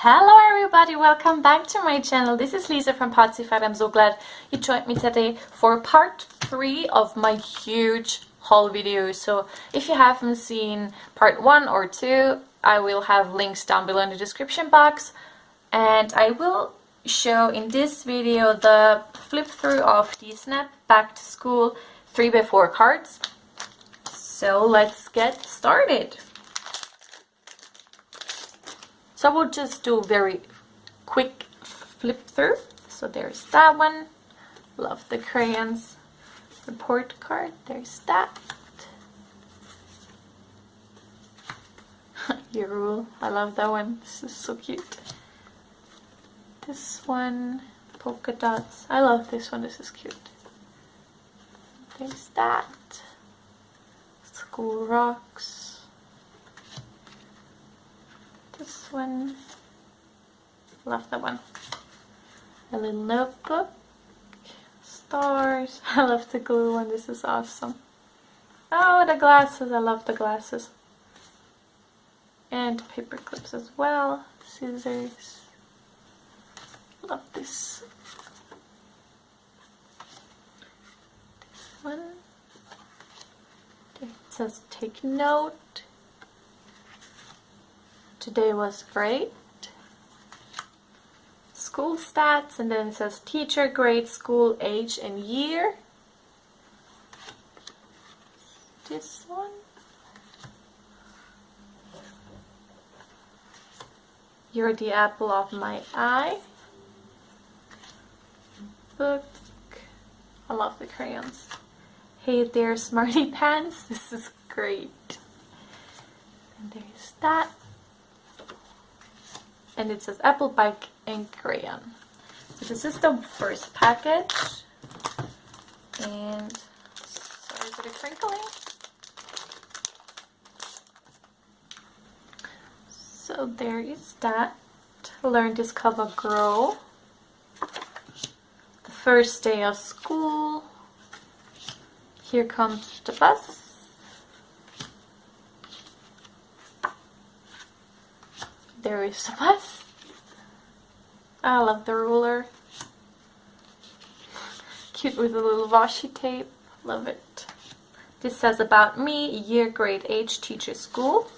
Hello everybody, welcome back to my channel. This is Lisa from Potsified. I'm so glad you joined me today for part 3 of my huge haul video. So if you haven't seen part 1 or 2, I will have links down below in the description box. And I will show in this video the flip through of the Snap Back to School 3x4 cards. So let's get started. So we'll just do a very quick flip through. So there's that one. Love the crayons. Report card. There's that. Your rule. I love that one. This is so cute. This one. Polka dots. I love this one. This is cute. There's that. School rocks. This one, love that one. A little notebook, stars. I love the glue one. This is awesome. Oh, the glasses. I love the glasses. And paper clips as well. Scissors. Love this. This one. It says take note. Today was great. School stats, and then it says teacher, grade, school, age, and year. This one. You're the apple of my eye. Book. I love the crayons. Hey there, smarty pants. This is great. And there's that. And it says apple bike and crayon. So this is the first package. And sorry for the crinkling. So there is that. Learn, discover, grow. The first day of school. Here comes the bus. There is the bus. I love the ruler. Cute with a little washi tape. Love it. This says about me, year, grade, age, teacher, school.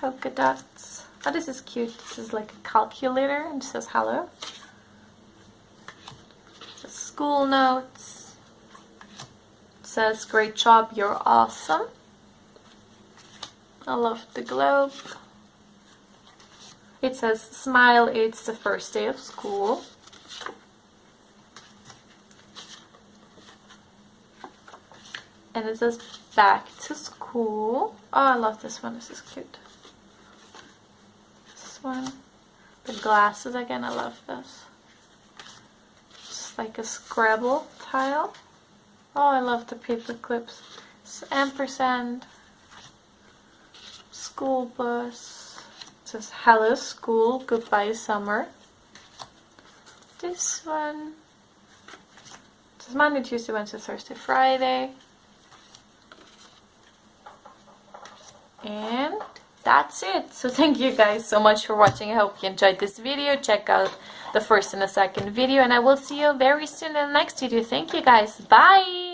Polka dots. Oh, this is cute. This is like a calculator and it says hello. The school notes. It says great job, you're awesome. I love the globe. It says, smile, it's the first day of school. And it says, back to school. Oh, I love this one. This is cute. This one. The glasses again, I love this. It's like a Scrabble tile. Oh, I love the paper clips. It's ampersand. School bus. It says hello school, goodbye summer. This one. It says Monday, Tuesday, Wednesday, Thursday, Friday. And that's it. So thank you guys so much for watching. I hope you enjoyed this video. Check out the first and the second video, and I will see you very soon in the next video. Thank you guys. Bye.